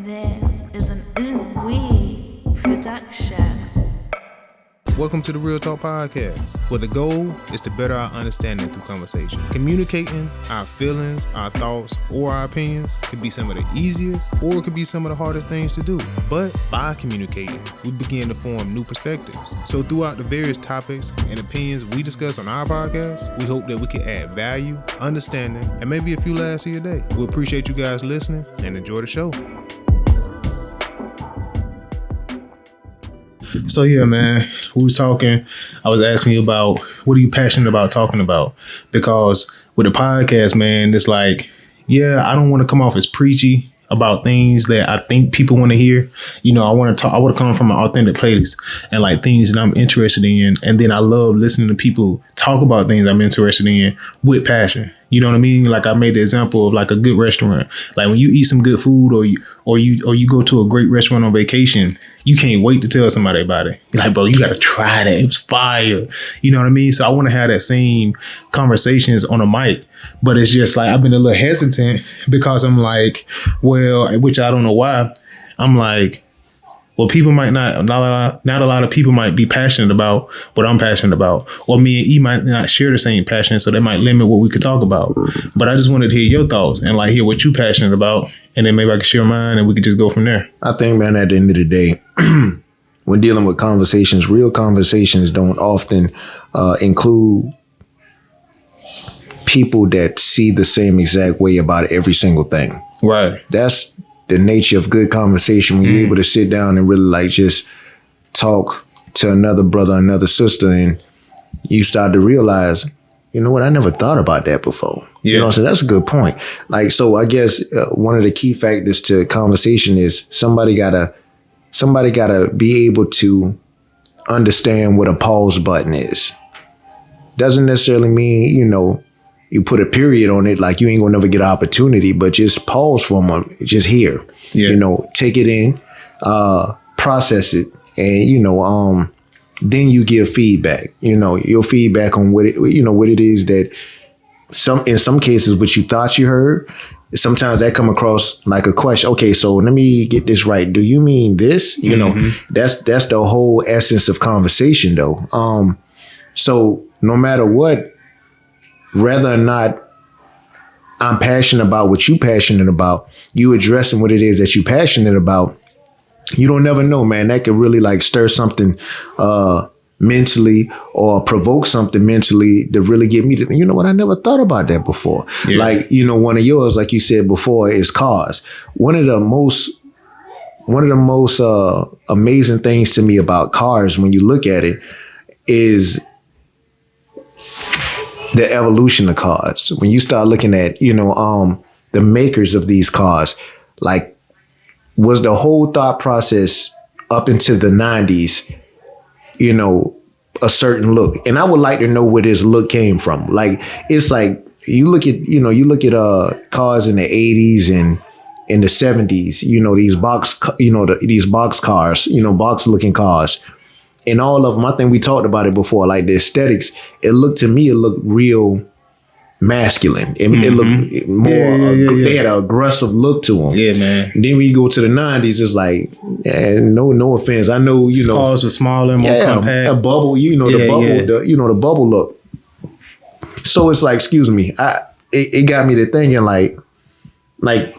This is an ooh-wee production. Welcome to the Real Talk Podcast, where the goal is to better our understanding through conversation. Communicating our feelings, our thoughts, or our opinions could be some of the easiest, or it could be some of the hardest things to do. But by communicating, we begin to form new perspectives. So throughout the various topics and opinions we discuss on our podcast, we hope that we can add value, understanding, and maybe a few laughs to your day. We appreciate you guys listening and enjoy the show. So yeah, man, we was talking. I was asking you about what are you passionate about talking about? Because with the podcast, man, it's like, yeah, I don't want to come off as preachy about things that I think people want to hear. You know, I want to talk. I want to come from an authentic place and like things that I'm interested in. And then I love listening to people talk about things I'm interested in with passion. You know what I mean? Like I made the example of like a good restaurant. Like when you eat some good food or you go to a great restaurant on vacation, you can't wait to tell somebody about it. You're like, bro, you got to try that. It was fire. You know what I mean? So I want to have that same conversations on a mic. But it's just like I've been a little hesitant because I'm like, well, which I don't know why. I'm like, well, people might not a lot of people might be passionate about what I'm passionate about. Or me and E might not share the same passion, so they might limit what we could talk about. But I just wanted to hear your thoughts and like hear what you're passionate about. And then maybe I could share mine and we could just go from there. I think, man, at the end of the day, when dealing with conversations, real conversations don't often include people that see the same exact way about every single thing. Right. That's the nature of good conversation when you're able to sit down and really like just talk to another brother, another sister, and you start to realize, you know what, I never thought about that before. Yeah. You know what I'm saying? That's a good point. Like, so I guess one of the key factors to conversation is somebody gotta be able to understand what a pause button is. Doesn't necessarily mean, you know, you put a period on it, like you ain't gonna never get an opportunity, but just pause for a moment, just hear, you know, take it in, process it, and, you know, then you give feedback, you know, your feedback on what it is that in some cases, what you thought you heard, sometimes that come across like a question. Okay, so let me get this right. Do you mean this? You know, that's the whole essence of conversation though. So no matter what, whether or not I'm passionate about what you passionate about, you addressing what it is that you passionate about, you don't never know, man. That could really like stir something mentally or provoke something mentally to really get me to, you know what, I never thought about that before. Yeah. Like, you know, one of yours, like you said before, is cars. One of the most amazing things to me about cars when you look at it is the evolution of cars. When you start looking at, you know, the makers of these cars, like, was the whole thought process up into the 90s, you know, a certain look. And I would like to know where this look came from. Like, it's like, you look at cars in the 80s and in the 70s, you know, these box cars, you know, box looking cars. And all of them, I think we talked about it before, like the aesthetics, it looked real masculine. It looked more, they had an aggressive look to them. Yeah, man. And then when you go to the 90s, it's like, no offense. I know, you know. Cars were smaller, more compact. A bubble, you know, the bubble, the bubble look. So it's like, excuse me, it got me to thinking like,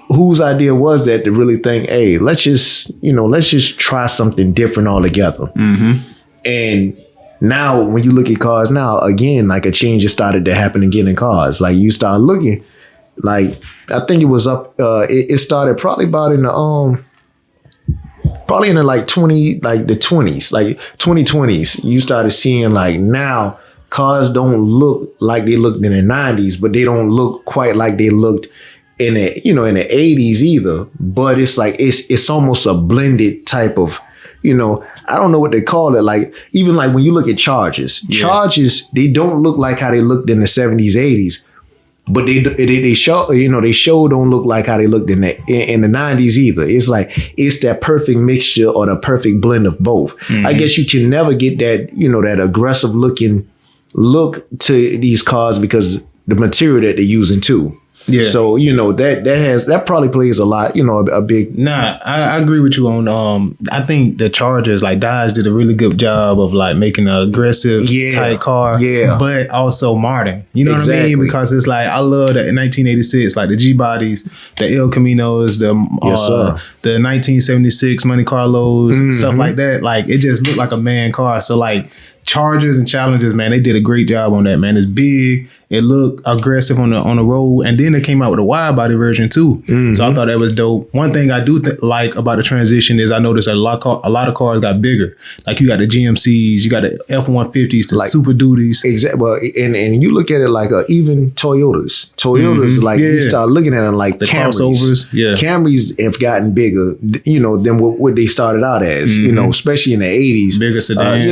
whose idea was that to really think, hey, let's just try something different altogether. And now when you look at cars now, again, like a change has started to happen again in cars. Like you start looking, like, I think it was up, it started probably about in the, probably in the like 20s, like 2020s, you started seeing like now cars don't look like they looked in the 90s, but they don't look quite like they looked in the 80s either. But it's like, it's almost a blended type of, you know, I don't know what they call it. Like, even like when you look at Chargers, they don't look like how they looked in the 70s, 80s, but they show don't look like how they looked in the 90s either. It's like, it's that perfect mixture or the perfect blend of both. I guess you can never get that, you know, that aggressive looking look to these cars because the material that they're using too. Yeah. So, that probably plays a lot, a big. Nah, I agree with you on. I think the Chargers, like Dodge, did a really good job of like making an aggressive tight car, but also modern. You know what I mean? Because it's like I love that in 1986, like the G bodies, the El Caminos, the 1976 Monte Carlos, stuff like that. Like it just looked like a man car. So like Chargers and Challengers, man, they did a great job on that, man. It's big. It looked aggressive on the road, and then they came out with a wide body version too. So I thought that was dope. One thing I do like about the transition is I noticed a lot of cars got bigger. Like you got the GMCs, you got the F-150s, the Super Duties. Exactly. Well, and you look at it like even Toyotas. Like you start looking at them like the Camrys. Crossovers. Yeah, Camrys have gotten bigger, than what they started out as. Especially in the 80s, bigger sedans.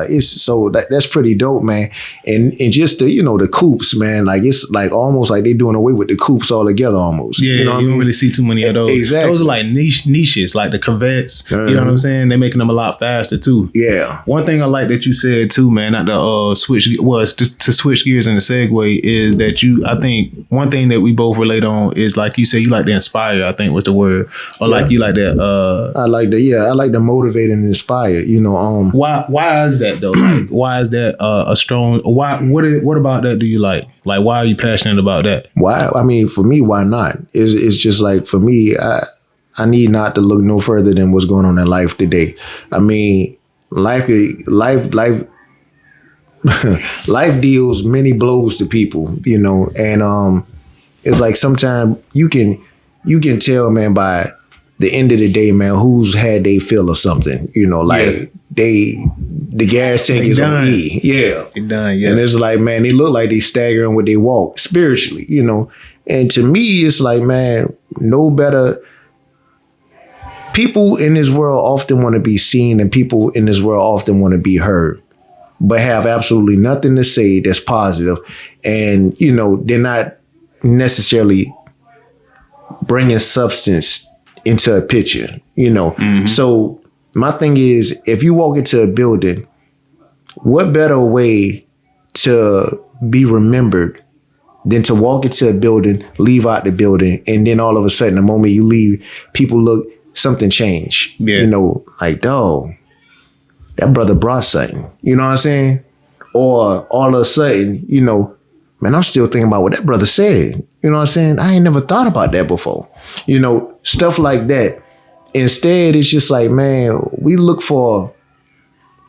It's so that's pretty dope, man. And just the coupes, man. Like it's like almost like they doing away with the coupes altogether, almost. Yeah, you don't really see too many of those. Exactly. Those are like niches, like the Corvettes. You know what I'm saying? They're making them a lot faster too. Yeah. One thing I like that you said too, man, not to switch gears in the segue is that I think one thing that we both relate on is like you said, you like to inspire. I think was the word, or like you like that. I like that. Yeah, I like to motivate and inspire. Why is that though? Like, why is that a strong? Why? What about that do you like? Like, why are you passionate about that? Why? I mean, for me, why not? It's just like for me, I need not to look no further than what's going on in life today. I mean, life life deals many blows to people, and it's like sometimes you can tell, man, by the end of the day, man, who's had they fill or something, the gas tank is on E. Yeah. They done, yeah. And it's like, man, they look like they staggering when they walk spiritually, And to me, it's like, man, no better. People in this world often want to be seen, and people in this world often want to be heard, but have absolutely nothing to say that's positive. And, they're not necessarily bringing substance into a picture, So my thing is, if you walk into a building, what better way to be remembered than to walk into a building, leave out the building, and then all of a sudden, the moment you leave, people look, something changed. Yeah. Like, dog, that brother brought something. You know what I'm saying? Or all of a sudden, man, I'm still thinking about what that brother said. You know what I'm saying? I ain't never thought about that before. Stuff like that. Instead, it's just like, man, we look for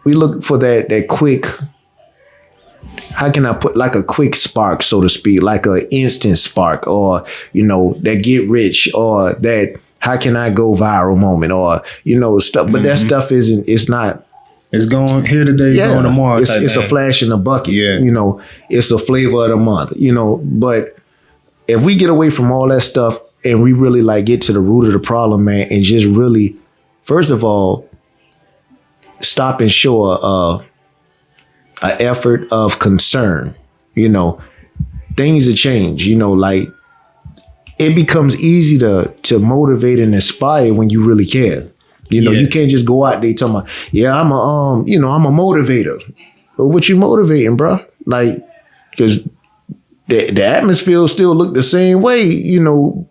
that quick, how can I put, like a quick spark, so to speak, like an instant spark, or, that get rich, or that how can I go viral moment, or, stuff. But that stuff it's not. It's going here today, going tomorrow. It's a flash in the bucket. Yeah. It's a flavor of the month, but if we get away from all that stuff and we really like get to the root of the problem, man, and just really, first of all, stop and show an effort of concern, things have changed, like it becomes easy to motivate and inspire when you really care. You can't just go out there talking about, I'm a motivator. But what you motivating, bro? Like, because the atmosphere still look the same way,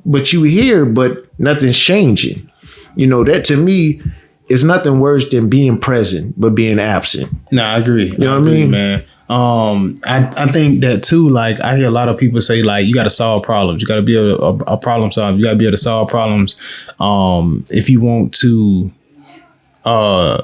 but you here, but nothing's changing. That to me is nothing worse than being present, but being absent. Nah, I agree. You know what I mean, man? I think that too, like I hear a lot of people say like, you got to solve problems. You got to be a problem solver. You got to be able to solve problems. If you want to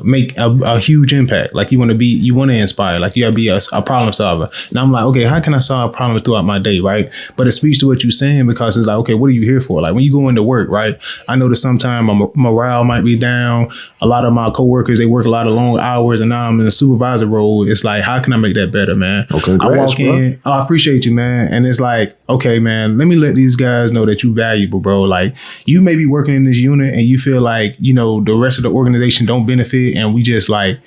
make a huge impact, like you want to inspire, like you gotta be a problem solver. And I'm like, okay, how can I solve problems throughout my day, right? But it speaks to what you're saying, because it's like, okay, what are you here for? Like when you go into work, right? I know that sometimes my morale might be down. A lot of my coworkers, they work a lot of long hours, and now I'm in a supervisor role. It's like, how can I make that better, man? Oh, congrats, I walk in, I appreciate you, man. And it's like, okay, man, let me let these guys know that you valuable, bro. Like you may be working in this unit and you feel like, the rest of the organization don't benefit, and we just like,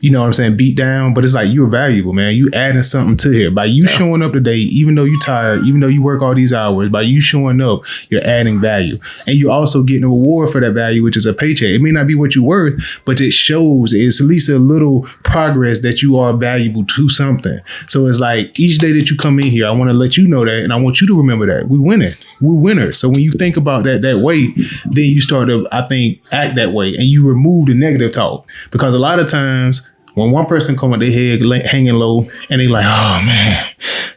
you know what I'm saying, beat down, but it's like you're valuable, man. You adding something to here. By you showing up today, even though you're tired, even though you work all these hours, by you showing up, you're adding value. And you're also getting a reward for that value, which is a paycheck. It may not be what you're worth, but it shows, it's at least a little progress that you are valuable to something. So it's like each day that you come in here, I want to let you know that, and I want you to remember that. We're winning. We're winners. So when you think about that way, then you start to, I think, act that way, and you remove the negative talk. Because a lot of times, when one person come with their head hanging low and they like, oh man,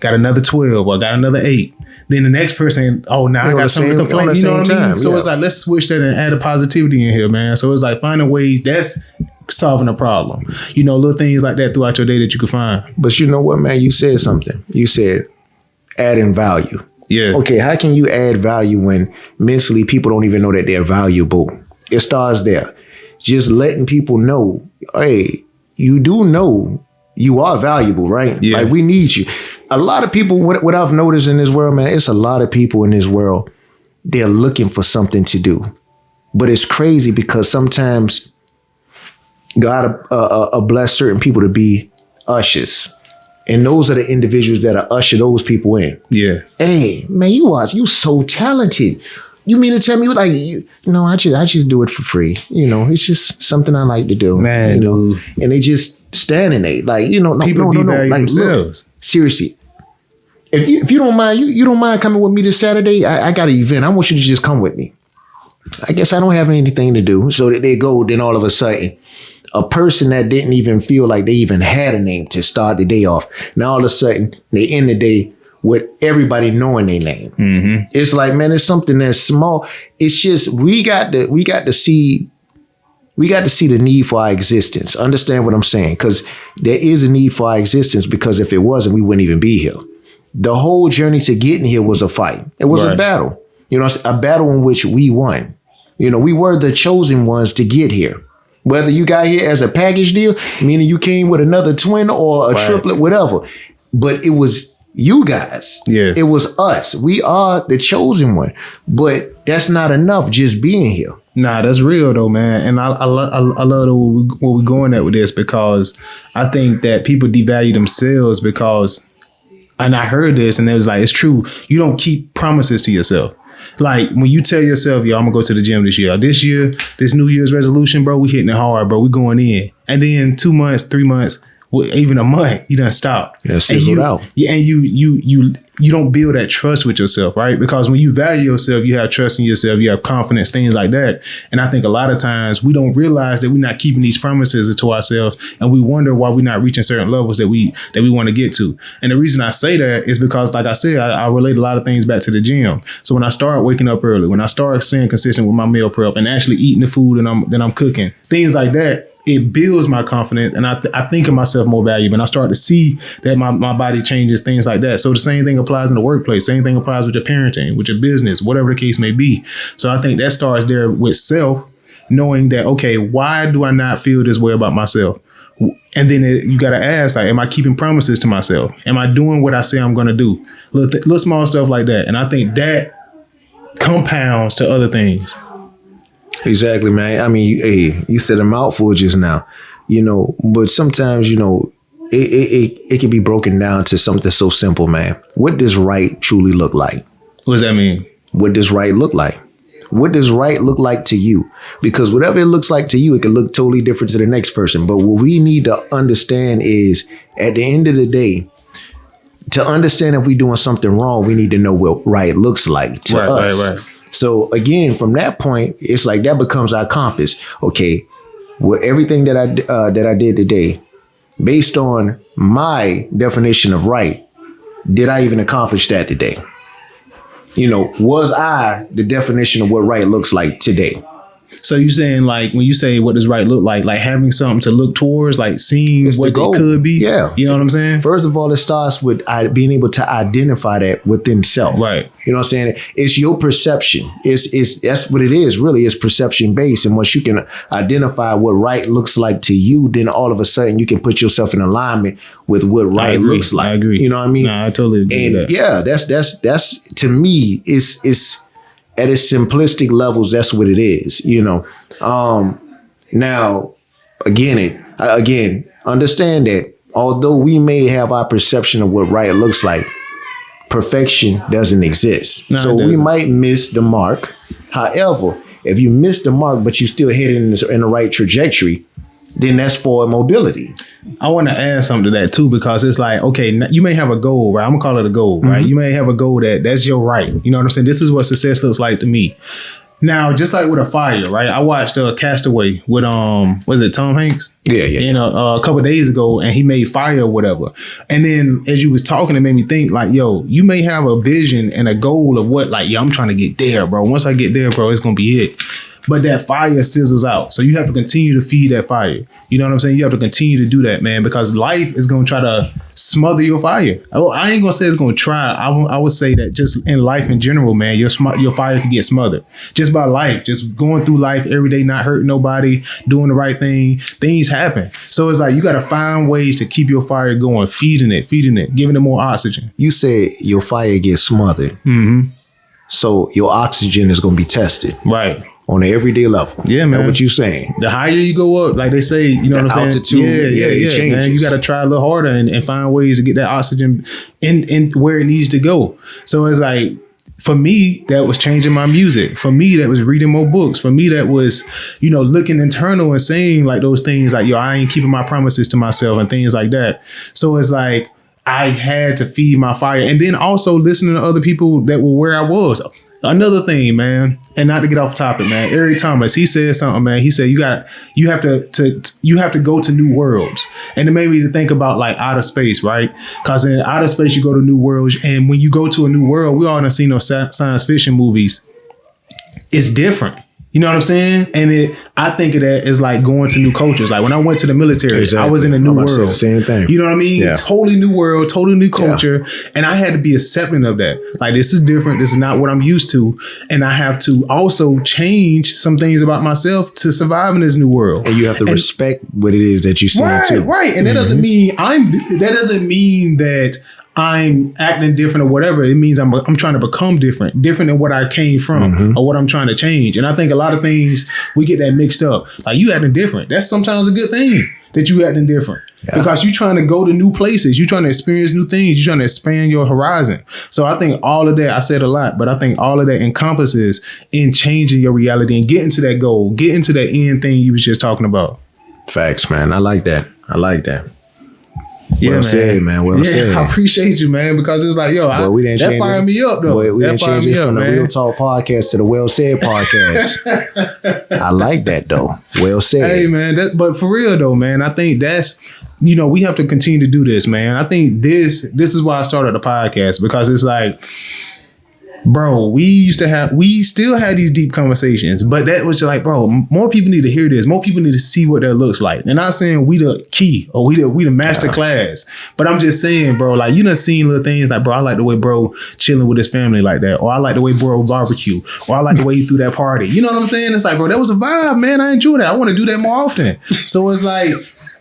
got another 12 or got another 8. Then the next person, oh, now I got something to complain. You know what I mean? So it's like, let's switch that and add a positivity in here, man. So it's like finding ways that's solving a problem. You know, little things like that throughout your day that you can find. But you know what, man? You said something. You said adding value. Yeah. Okay, how can you add value when mentally people don't even know that they're valuable? It starts there. Just letting people know, hey, you do know you are valuable, right? Yeah. Like we need you. A lot of people, what I've noticed in this world, man, it's a lot of people in this world, they're looking for something to do. But it's crazy because sometimes God bless certain people to be ushers. And those are the individuals that are usher those people in. Yeah. Hey, man, you so talented. You mean to tell me like, I just do it for free. You know, it's just something I like to do. Man, dude. And they just standing there like, no, people no. Like, themselves. Look, seriously. If you don't mind, you don't mind coming with me this Saturday, I got an event. I want you to just come with me. I guess I don't have anything to do. So that they go, then all of a sudden, a person that didn't even feel like they even had a name to start the day off. Now all of a sudden, they end the day with everybody knowing their name. Mm-hmm. It's like, man, it's something that's small. It's just we got to see the need for our existence. Understand what I'm saying? Because there is a need for our existence, because if it wasn't, we wouldn't even be here. The whole journey to getting here was a fight. It was a battle. You know, a battle in which we won. You know, we were the chosen ones to get here. Whether you got here as a package deal, meaning you came with another twin or a triplet, whatever. But it was you guys. Yeah. It was us. We are the chosen one. But that's not enough just being here. Nah, that's real though, man. And I love where we're going at with this, because I think that people devalue themselves because, and I heard this and it was like, it's true. You don't keep promises to yourself. Like when you tell yourself, yo, I'm gonna go to the gym this year. This year, this New Year's resolution, bro, we hitting it hard, bro. We going in. And then 2 months, 3 months, even a month, you done stop. Yeah, sizzled out. Yeah, and you don't build that trust with yourself, right? Because when you value yourself, you have trust in yourself, you have confidence, things like that. And I think a lot of times we don't realize that we're not keeping these promises to ourselves, and we wonder why we're not reaching certain levels that we want to get to. And the reason I say that is because, like I said, I relate a lot of things back to the gym. So when I start waking up early, when I start staying consistent with my meal prep and actually eating the food and I'm cooking, things like that, it builds my confidence, and I think of myself more valuable, and I start to see that my body changes, things like that. So the same thing applies in the workplace. Same thing applies with your parenting, with your business, whatever the case may be. So I think that starts there with self, knowing that, okay, why do I not feel this way about myself? And then you got to ask, like, am I keeping promises to myself? Am I doing what I say I'm going to do? Little small stuff like that. And I think that compounds to other things. Exactly, man. I mean, you said a mouthful just now, but sometimes, it can be broken down to something so simple, man. What does right truly look like? What does that mean? What does right look like? What does right look like to you? Because whatever it looks like to you, it can look totally different to the next person. But what we need to understand is, at the end of the day, to understand if we're doing something wrong, we need to know what right looks like to us. Right. So again, from that point, it's like that becomes our compass. Okay, well, everything that I did today, based on my definition of right, did I even accomplish that today? Was I the definition of what right looks like today? So you saying, like, when you say what does right look like having something to look towards, like seeing what it could be? Yeah. You know what I'm saying? First of all, it starts with being able to identify that within self. Right. You know what I'm saying? It's your perception. That's what it is, really. It's perception based. And once you can identify what right looks like to you, then all of a sudden you can put yourself in alignment with what right looks like. I agree. You know what I mean? No, I totally agree with that. Yeah, that's to me, it's at its simplistic levels, that's what it is, Now, again, understand that although we may have our perception of what right looks like, perfection doesn't exist. No, so it we doesn't. might miss the mark. However, if you miss the mark, but you still headed in the right trajectory, then that's forward mobility. I want to add something to that too, because it's like, okay, you may have a goal, right? I'm gonna call it a goal, right? You may have a goal that's your right. You know what I'm saying? This is what success looks like to me. Now, just like with a fire, right? I watched Castaway with was it Tom Hanks? Yeah. You know, a couple of days ago, and he made fire or whatever. And then as you was talking, it made me think like, yo, you may have a vision and a goal of what, like, yo, I'm trying to get there, bro. Once I get there, bro, it's gonna be it. But that fire sizzles out. So you have to continue to feed that fire. You know what I'm saying? You have to continue to do that, man, because life is going to try to smother your fire. I ain't going to say it's going to try. I would say that just in life in general, man, your fire can get smothered. Just by life, just going through life every day, not hurting nobody, doing the right thing. Things happen. So it's like you got to find ways to keep your fire going, feeding it, giving it more oxygen. You said your fire gets smothered. Mm-hmm. So your oxygen is going to be tested. Right. On an everyday level. Yeah, man. That's what you saying. The higher you go up, like they say, you know The what I'm saying? altitude, it changes. Man, you got to try a little harder and find ways to get that oxygen in where it needs to go. So it's like, for me, that was changing my music. For me, that was reading more books. For me, that was, you know, looking internal and saying like those things like, yo, I ain't keeping my promises to myself and things like that. So it's like, I had to feed my fire. And then also listening to other people that were where I was. Another thing, man, and not to get off topic, man. Eric Thomas, he said something, man. He said you have to go to new worlds, and it made me to think about like outer space, right? Because in outer space you go to new worlds, and when you go to a new world, we all done seen those science fiction movies. It's different. You know what I'm saying? And I think of that as like going to new cultures. Like when I went to the military, Exactly. I was in a new I'm about to say world. the same thing. You know what I mean? Yeah. Totally new world, totally new culture. And I had to be accepting of that. Like, this is different. This is not what I'm used to. And I have to also change some things about myself to survive in this new world. And you have to respect what it is that you're saying too. Right. And that doesn't mean that I'm acting different or whatever. It means I'm trying to become different than what I came from or what I'm trying to change. And I think a lot of things, we get that mixed up. Like, you acting different. That's sometimes a good thing that you acting different because you're trying to go to new places. You're trying to experience new things. You're trying to expand your horizon. So I think all of that, I said a lot, but I think all of that encompasses in changing your reality and getting to that goal, getting to that end thing you was just talking about. Facts, man. I like that. Yeah, well said, man. Well said. I appreciate you, man, because it's like, yo, that fired me up, though. Boy, we didn't change it from the man. Real Talk podcast to the Well Said podcast. I like that, though. Well said. Hey, man, but for real, though, man, I think that's, you know, we have to continue to do this, man. I think this is why I started the podcast, because it's like, bro, we still had these deep conversations, but that was just like, bro, more people need to hear this. More people need to see what that looks like. And not saying we the key or we the master class, but I'm just saying, bro, like, you done seen little things like, bro, I like the way bro chilling with his family like that, or I like the way bro barbecue, or I like the way he threw that party. You know what I'm saying? It's like, bro, that was a vibe, man. I enjoy that. I want to do that more often. So it's like,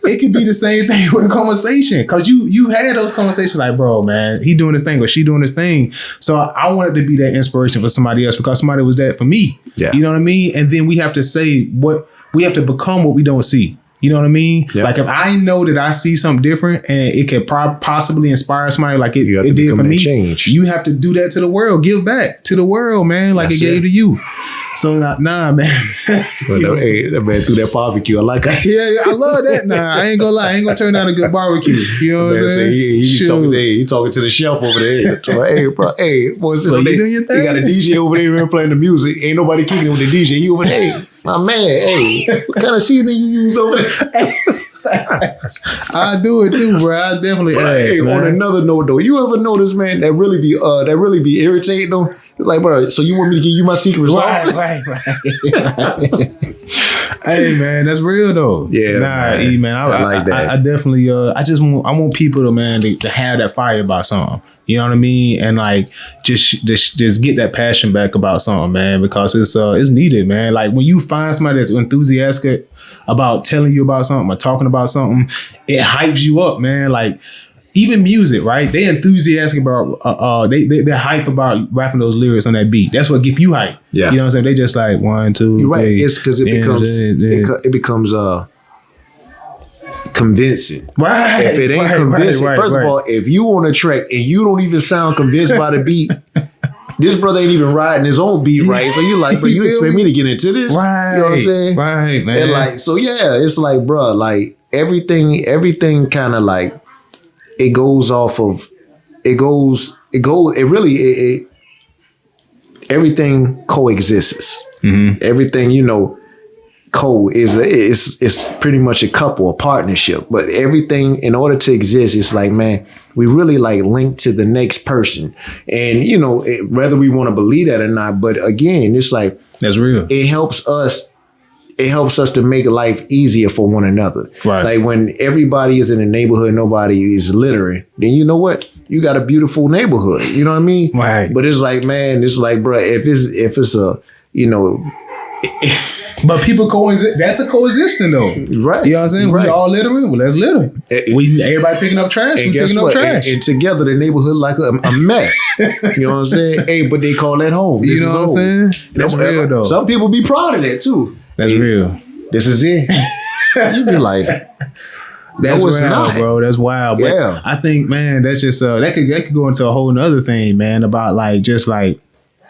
it could be the same thing with a conversation, because you had those conversations like, bro, man, he doing his thing or she doing his thing. So I wanted to be that inspiration for somebody else, because somebody was that for me. Yeah. You know what I mean? And then we have to say we have to become what we don't see. You know what I mean? Yeah. Like, if I know that I see something different and it could possibly inspire somebody like it did for me, change. You have to do that to the world. Give back to the world, man, like it gave to you. So nah, man. Well, hey, that man threw that barbecue. I like that. Yeah, I love that. Nah, I ain't gonna lie. I ain't gonna turn down a good barbecue. You know what I'm saying? He talking to the chef over there. Hey, bro. Hey, boy, So you doing your thing? He got a DJ over there even playing the music. Ain't nobody kicking it with the DJ. He over there. Hey, my man. Hey, what kind of seasoning you use over there? I do it too, bro. I definitely ask, man. On another note, though, you ever notice, man, that really be irritating, though? Like, bro, so you want me to give you my secret sauce? Right. Hey, man, that's real though. Yeah, man. Man, I like that. I definitely, I want people to, man, to have that fire about something. You know what I mean? And like, just get that passion back about something, man, because it's needed, man. Like, when you find somebody that's enthusiastic about telling you about something or talking about something, it hypes you up, man. Like, even music, right? They enthusiastic about they're hype about rapping those lyrics on that beat. That's what get you hype. Yeah. You know what I'm saying? They just like 1, 2, You're right. 3. It's because it becomes convincing. Right. If it ain't convincing, first of all, if you on a track and you don't even sound convinced by the beat, this brother ain't even riding his own beat right. So you like, but you expect me to get into this? Right. You know what I'm saying? Right, man. And like, so yeah, it's like, bro, like everything kind of like, it goes off of, everything coexists. Mm-hmm. Everything, you know, is pretty much a couple, a partnership. But everything, in order to exist, it's like, man, we really like linked to the next person. And, you know, whether we want to believe that or not, but again, it's like, that's real. It helps us to make life easier for one another. Right. Like when everybody is in a neighborhood, nobody is littering, then you know what? You got a beautiful neighborhood. You know what I mean? Right. But it's like, man, it's like, bro, if it's a, you know. But people coexist. That's a coexisting though. Right. You know what I'm saying? Right. We all littering. Well, let's litter. Everybody picking up trash. And guess what? And together the neighborhood like a mess. You know what I'm saying? Hey, but they call that home. You know what I'm saying? That's real though. Some people be proud of that too. That's real. This is it. You be like, that's wild, not, bro. That's wild. But yeah. I think, man, that's just that could go into a whole nother thing, man, about like just like,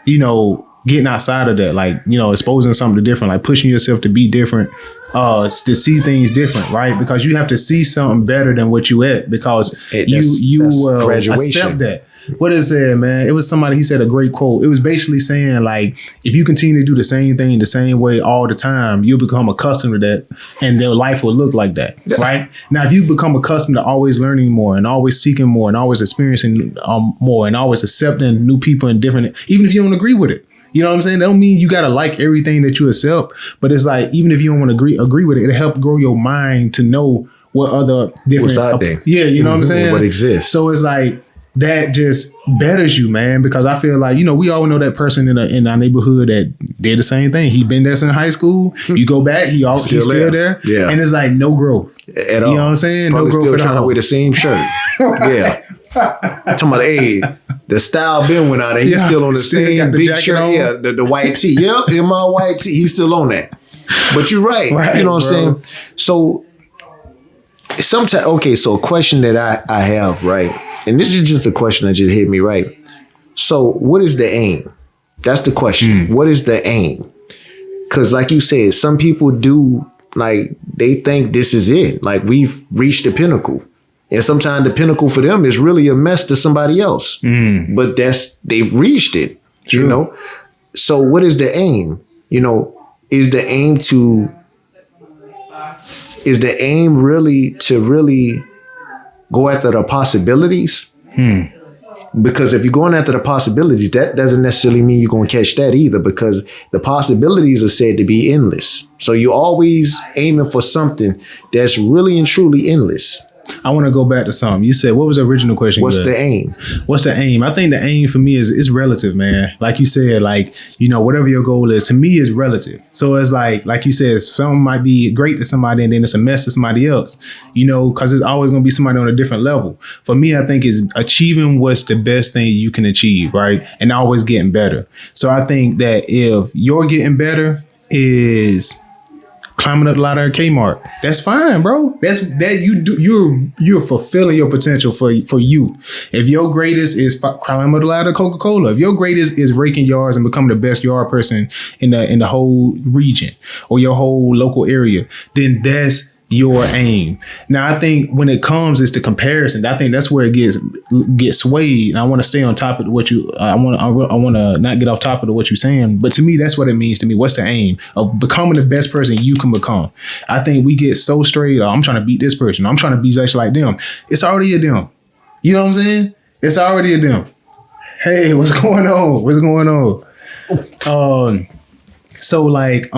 you know, getting outside of that, like, you know, exposing something different, like pushing yourself to be different, to see things different, right? Because you have to see something better than what you at, because you accept that. What is it, man? It was somebody, he said a great quote. It was basically saying, like, if you continue to do the same thing the same way all the time, you'll become accustomed to that, and their life will look like that, right? Now, if you become accustomed to always learning more and always seeking more and always experiencing more and always accepting new people and different, even if you don't agree with it, you know what I'm saying? That don't mean you gotta like everything that you accept, but it's like, even if you don't want to agree with it, it'll help grow your mind to know what other different, what's out there. Yeah, you know what I'm saying? What exists. So it's like, that just betters you, man, because I feel like, you know, we all know that person in our neighborhood that did the same thing. He been there since high school. You go back, he's still there. Yeah. And it's like no growth at all. You know what I'm saying? Probably no growth still trying to wear the same shirt. Yeah. Talking about, hey, the style Ben went out and he's still on the same big shirt. On. Yeah, the white tee. Yep, in my white tee. He's still on that. But you're right. You know what I'm saying? So sometimes, okay, so a question that I have, right? And this is just a question that just hit me, right? So what is the aim? That's the question. What is the aim? Because like you said, some people do, like, they think this is it. Like, we've reached the pinnacle. And sometimes the pinnacle for them is really a mess to somebody else. But they've reached it, you know? So what is the aim? You know, is the aim really to go after the possibilities? Because if you're going after the possibilities, that doesn't necessarily mean you're going to catch that either, because the possibilities are said to be endless. So you're always aiming for something that's really and truly endless. I want to go back to something. You said, what was the original question? What's the aim? What's the aim? I think the aim for me is relative, man. Like you said, like, you know, whatever your goal is, to me is relative. So it's like you said, something might be great to somebody and then it's a mess to somebody else, you know, because it's always going to be somebody on a different level. For me, I think is achieving what's the best thing you can achieve, right? And always getting better. So I think that if you're getting better is climbing up the ladder at Kmart, that's fine, bro. You're fulfilling your potential for you. If your greatest is climbing up the ladder at Coca-Cola, if your greatest is raking yards and becoming the best yard person in the whole region or your whole local area, then that's your aim. Now, I think when it comes is the comparison. I think that's where it gets swayed. And I want to stay on top of what you. I want to not get off topic of what you're saying. But to me, that's what it means to me. What's the aim of becoming the best person you can become? I think we get so straight. I'm trying to beat this person. I'm trying to be just like them. It's already a them. You know what I'm saying? It's already a them. Hey, what's going on? What's going on? So like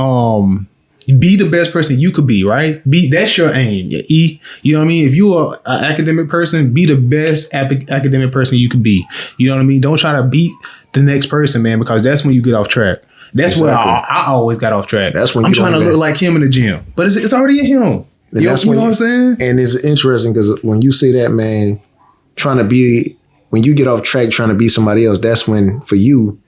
be the best person you could be, right? That's your aim. You know what I mean? If you are an academic person, be the best academic person you could be. You know what I mean? Don't try to beat the next person, man, because that's when you get off track. That's where I always got off track. That's when I'm trying to look like him in the gym, but it's already him. And you know what I'm saying? And it's interesting because when you say that, man, when you get off track trying to be somebody else, that's when for you,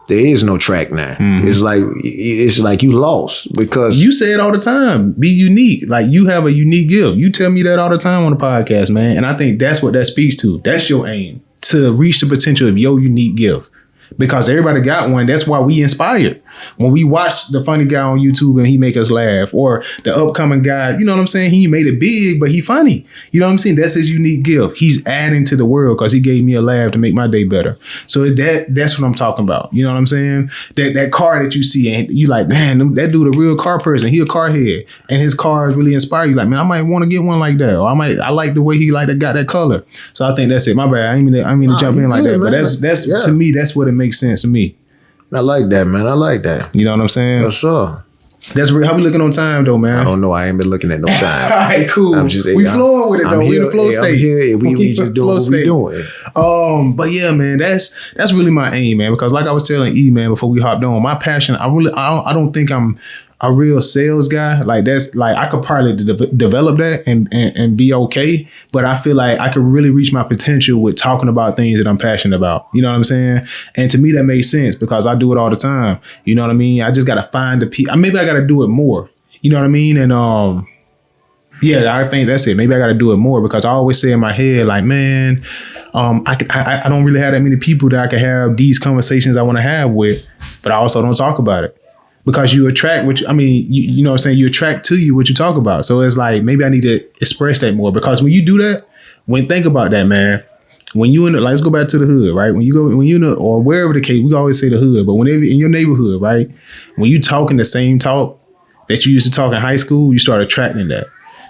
there is no track now. It's like you lost because you say it all the time. Be unique. Like you have a unique gift. You tell me that all the time on the podcast, man. And I think that's what that speaks to. That's your aim, to reach the potential of your unique gift. Because everybody got one. That's why we inspired. When we watch the funny guy on YouTube and he make us laugh, or the upcoming guy, you know what I'm saying? He made it big, but he funny. You know what I'm saying? That's his unique gift. He's adding to the world because he gave me a laugh to make my day better. So that's what I'm talking about. You know what I'm saying? That car that you see and you like, man, that dude a real car person. He a car head, and his cars really inspire you. Like, man, I might want to get one like that, or I like the way he got that color. So I think that's it. My bad. I mean to jump in like that, man. But that's to me, that's what it makes sense to me. I like that, man. I like that. You know what I'm saying? Yes, sir. That's real. How we looking on time, though, man? I don't know. I ain't been looking at no time. All right, cool. We flowing with it, though. We in the flow state. I'm here. We just doing what we doing. But yeah, man, that's really my aim, man. Because like I was telling E, man, before we hopped on, my passion, I don't think I'm a real sales guy. Like that's like I could probably develop that and be okay, but I feel like I could really reach my potential with talking about things that I'm passionate about. You know what I'm saying? And to me that makes sense because I do it all the time. You know what I mean? I just gotta find the people. Maybe I gotta do it more. You know what I mean? And yeah, I think that's it. Maybe I gotta do it more because I always say in my head like, man, I don't really have that many people that I can have these conversations I want to have with, but I also don't talk about it. Because you attract you know what I'm saying? You attract to you what you talk about. So it's like, maybe I need to express that more because when you do that, think about that, man, when you let's go back to the hood, right? When you or wherever the case, we always say the hood, but whenever in your neighborhood, right? When you talking the same talk that you used to talk in high school, you start attracting that.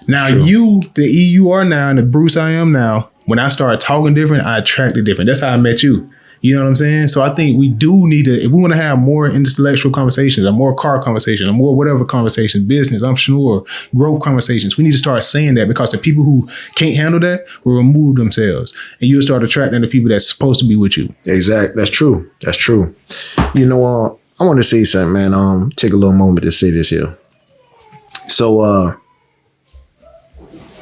Now the E you are now and the Bruce I am now, when I started talking different, I attracted different. That's how I met you. You know what I'm saying? So I think we do need to, if we want to have more intellectual conversations, or more car conversations, or more whatever conversations, business, I'm sure, growth conversations, we need to start saying that because the people who can't handle that will remove themselves and you'll start attracting the people that's supposed to be with you. Exactly. That's true. That's true. You know, I want to say something, man. Take a little moment to say this here. So,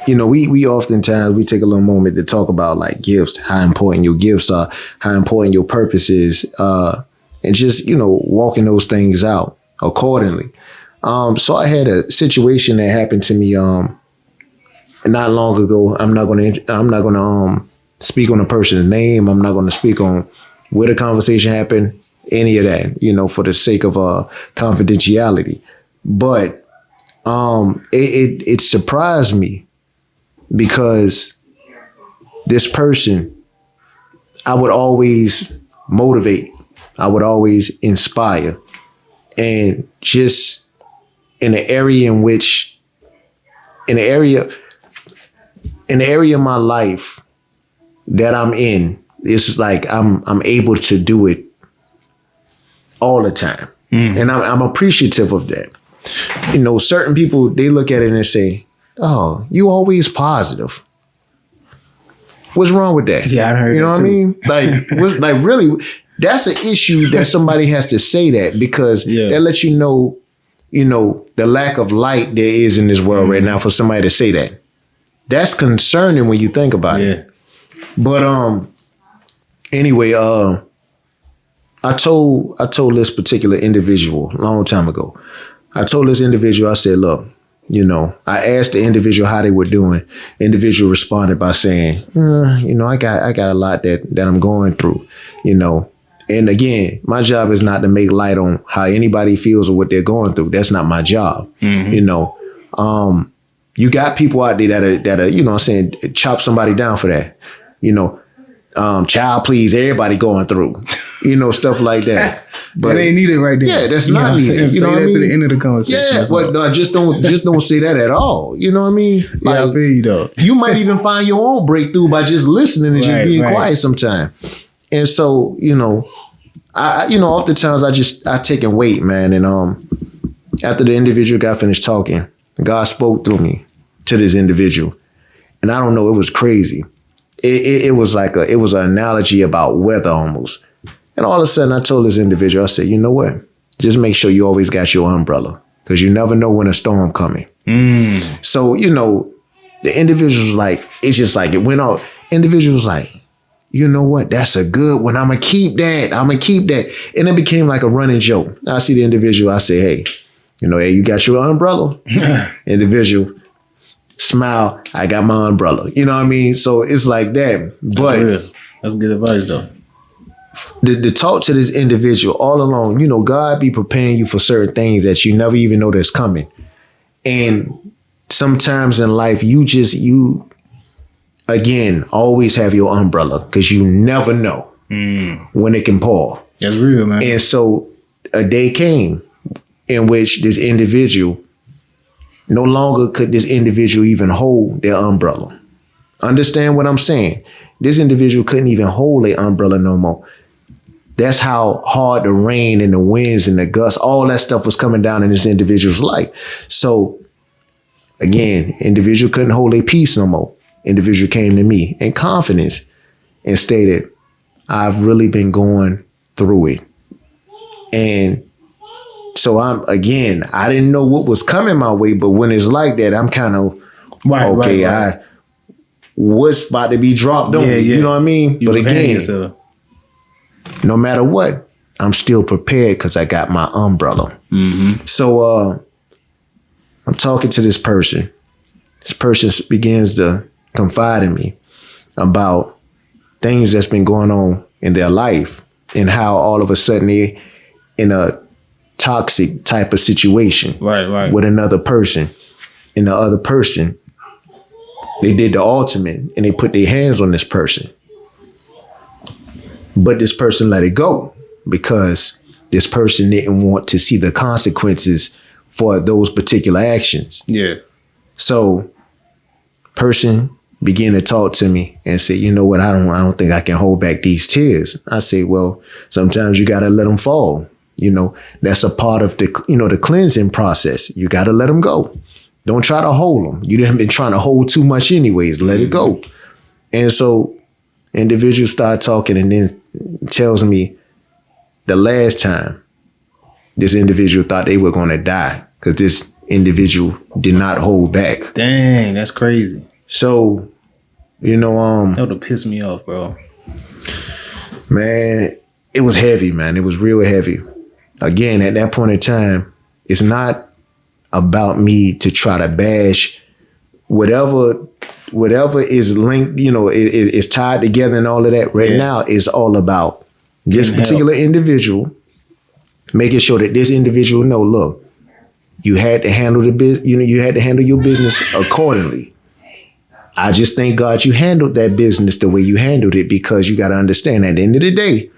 you know, we oftentimes we take a little moment to talk about like gifts, how important your gifts are, how important your purpose is, and just, you know, walking those things out accordingly. So I had a situation that happened to me not long ago. I'm not gonna speak on a person's name. I'm not gonna speak on where the conversation happened, any of that, you know, for the sake of confidentiality. But it surprised me. Because this person, I would always motivate. I would always inspire. And just in the area of my life that I'm in, it's like I'm able to do it all the time. And I'm appreciative of that. You know, certain people, they look at it and say, oh, you always positive. What's wrong with that? Yeah, I heard. You know what I mean? Like really, that's an issue that somebody has to say that because that lets you know, the lack of light there is in this world right now for somebody to say that. That's concerning when you think about it. But anyway, I told this particular individual a long time ago. I told this individual, I said, look, you know, I asked the individual how they were doing. Individual responded by saying, you know, I got a lot that I'm going through, you know. And again, my job is not to make light on how anybody feels or what they're going through. That's not my job. You know, you got people out there that are, you know what I'm saying, chop somebody down for that. You know, child please, everybody going through, you know, stuff like that. But that ain't needed right there. Yeah, that's not needed. You know what I mean? To the end of the conversation. Yeah, but no, just don't say that at all. You know what I mean? Like, I feel you though. You might even find your own breakthrough by just listening and just being quiet sometime. And so, you know, I oftentimes I take and wait, man. And after the individual got finished talking, God spoke through me to this individual, and I don't know, it was crazy. It was like it was an analogy about weather almost. And all of a sudden I told this individual, I said, you know what? Just make sure you always got your umbrella because you never know when a storm coming. So, you know, the individual was like, it's just like it went out. Individual was like, you know what? That's a good one. I'm going to keep that. And it became like a running joke. I see the individual. I say, hey, hey, you got your umbrella? Individual, smile. I got my umbrella. You know what I mean? So it's like that. But that's good advice, though. The talk to this individual all along, God be preparing you for certain things that you never even know that's coming. And sometimes in life, you again, always have your umbrella because you never know when it can pour. That's real, man. And so a day came in which this individual, no longer could this individual even hold their umbrella. Understand what I'm saying? This individual couldn't even hold their umbrella no more. That's how hard the rain and the winds and the gusts, all that stuff was coming down in this individual's life. So again, individual couldn't hold their peace no more. Individual came to me in confidence and stated, I've really been going through it. And so I didn't know what was coming my way, but when it's like that, I'm kind of, right. What's about to be dropped on me, you know what I mean? But again, no matter what, I'm still prepared because I got my umbrella. Mm-hmm. So I'm talking to this person. This person begins to confide in me about things that's been going on in their life and how all of a sudden they in a toxic type of situation with another person. And the other person, they did the ultimate and they put their hands on this person. But this person let it go because this person didn't want to see the consequences for those particular actions. Yeah. So person began to talk to me and say, you know what, I don't think I can hold back these tears. I say, well, sometimes you got to let them fall. That's a part of the cleansing process. You got to let them go. Don't try to hold them. You didn't been trying to hold too much anyways. Let it go. And so individuals start talking and then tells me the last time this individual thought they were going to die because this individual did not hold back. Dang, that's crazy. So, that would have pissed me off, bro. Man, it was heavy, man. It was real heavy. Again, at that point in time, it's not about me to try to bash whatever is linked, is tied together and all of that. Right now, it's all about this particular individual, making sure that this individual know, look, you had to handle you had to handle your business accordingly. I just thank God you handled that business the way you handled it, because you got to understand at the end of the day,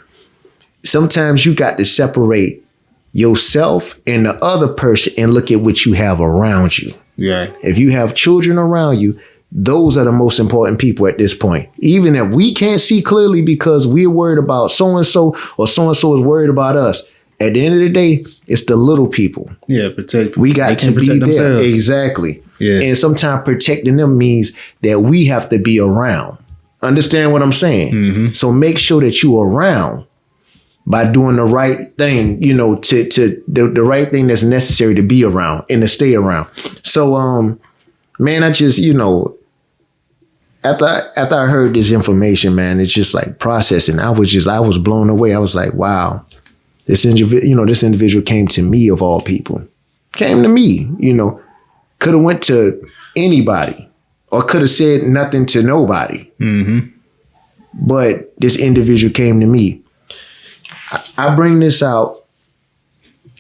sometimes you got to separate yourself and the other person and look at what you have around you. Yeah. If you have children around you, those are the most important people at this point. Even if we can't see clearly because we're worried about so-and-so or so-and-so is worried about us, at the end of the day, it's the little people. Yeah, we got to be there. Themselves. Exactly. Yeah. And sometimes protecting them means that we have to be around. Understand what I'm saying? Mm-hmm. So make sure that you're around by doing the right thing, to the right thing that's necessary to be around and to stay around. So, man, I just, after I heard this information, man, it's just like processing. I was blown away. I was like, wow, this individual came to me of all people, came to me, could have went to anybody or could have said nothing to nobody. Mm-hmm. But this individual came to me. I bring this out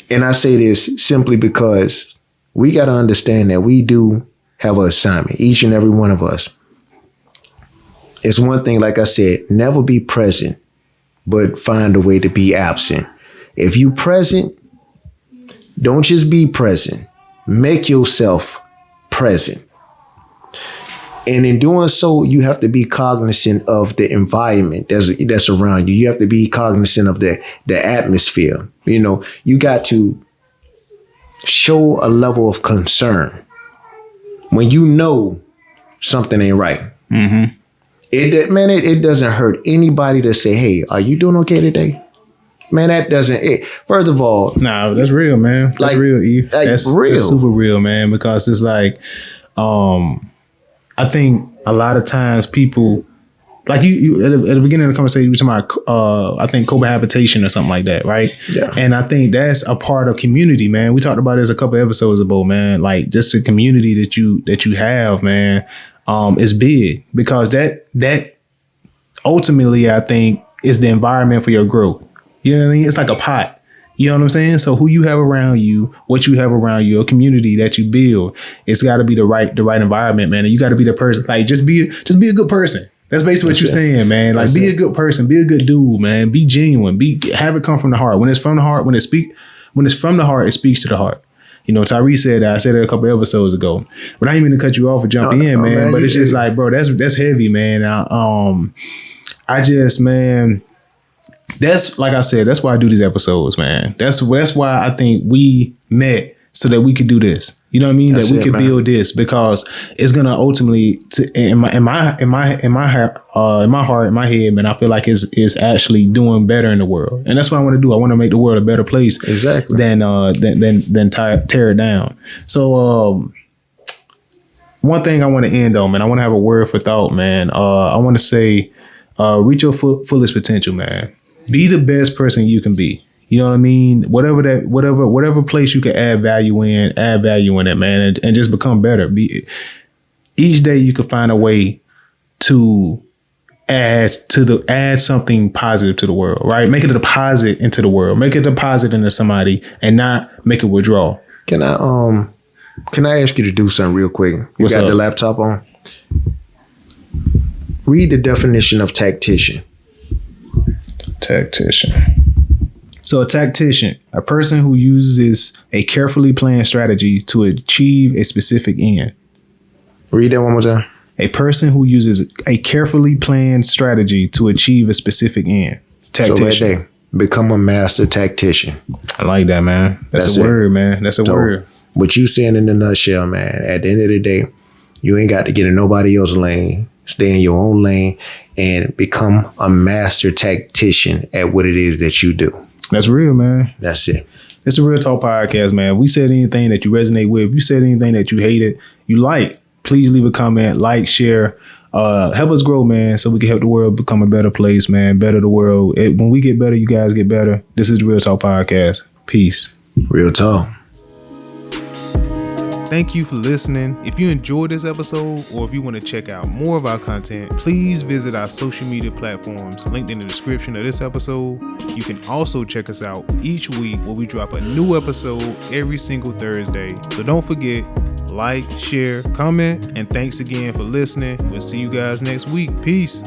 and I say this simply because we got to understand that we do have an assignment, each and every one of us. It's one thing, like I said, never be present, but find a way to be absent. If you present, don't just be present. Make yourself present. And in doing so, you have to be cognizant of the environment that's around you. You have to be cognizant of the atmosphere. You got to show a level of concern when you know something ain't right. Mm-hmm. It doesn't hurt anybody to say, hey, are you doing okay today? Man, that doesn't. First of all, nah, that's real, man. That's real, Eve. That's real. That's super real, man. Because it's like, I think a lot of times people Like you at the beginning of the conversation, you were talking about, I think cohabitation or something like that, right? Yeah. And I think that's a part of community, man. We talked about this a couple episodes ago, man. Like just the community that you have, man, is big because that ultimately, I think, is the environment for your growth. You know what I mean? It's like a pot. You know what I'm saying? So who you have around you, what you have around you, a community that you build, it's got to be the right environment, man. And you got to be the person. Like just be a good person. That's basically what you're saying, man. Like be a good person, be a good dude, man. Be genuine. Have it come from the heart. When it's from the heart, when it's from the heart, it speaks to the heart. You know, Tyree said that. I said it a couple episodes ago. But I didn't mean to cut you off or jump in, man. But it's just like, bro, that's heavy, man. I just, man. That's like I said, that's why I do these episodes, man. That's why I think we met so that we could do this. You know what I mean? That we could build this because it's gonna ultimately, in my heart, in my head, man. I feel like it's actually doing better in the world, and that's what I want to do. I want to make the world a better place, exactly, than tear it down. So, one thing I want to end on, man. I want to have a word for thought, man. I want to say, reach your fullest potential, man. Be the best person you can be. You know what I mean? Whatever place you can add value in it, man, and just become better. Each day you can find a way to add something positive to the world, right? Make it a deposit into the world. Make it a deposit into somebody and not make a withdrawal. Can I ask you to do something real quick? You got the laptop on? Read the definition of tactician. So a tactician, a person who uses a carefully planned strategy to achieve a specific end. Read that one more time. A person who uses a carefully planned strategy to achieve a specific end. Tactician. So right there, become a master tactician. I like that, man. That's a word, man. That's a word. What you saying in a nutshell, man, at the end of the day, you ain't got to get in nobody else's lane. Stay in your own lane and become a master tactician at what it is that you do. That's real, man. That's it. It's a Real Talk podcast, man. If we said anything that you resonate with, if you said anything that you hated, you like, please leave a comment, like, share, help us grow, man, so we can help the world become a better place, man. Better the world. When we get better, you guys get better. This is the Real Talk podcast. Peace. Real talk. Thank you for listening. If you enjoyed this episode or if you want to check out more of our content, please visit our social media platforms linked in the description of this episode. You can also check us out each week where we drop a new episode every single Thursday. So don't forget, like, share, comment, and thanks again for listening. We'll see you guys next week. Peace.